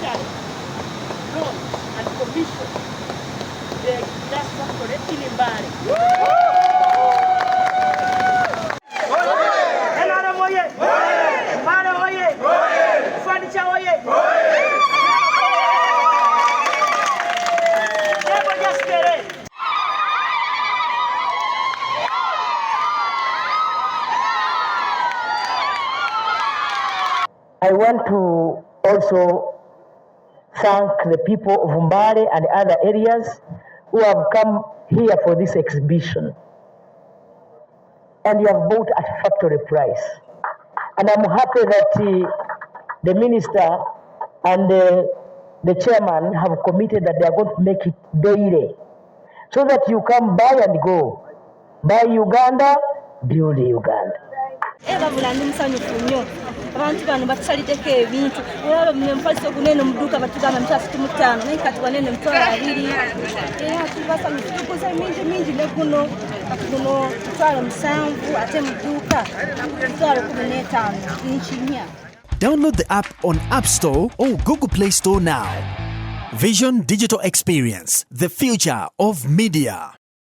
officially launched and commissioned the glass factory in Mbale. I want to also thank the people of Mbale and other areas who have come here for this exhibition. And you have bought at factory price. And I'm happy that the minister and the chairman have committed that they are going to make it daily, so that you can buy and go. Buy Uganda, build Uganda. Abantu bano batusalideko ebintu olaba mumpaliso gunene muduka batugamba mutafiti mutano naye kati wanene mutwala abiri era tubasa mitukuza mingi ne guno mutwala musanvu ate muduka mutwala 15 inchinya. Download the app on App Store or Google Play Store now. Vision Digital Experience, the future of media.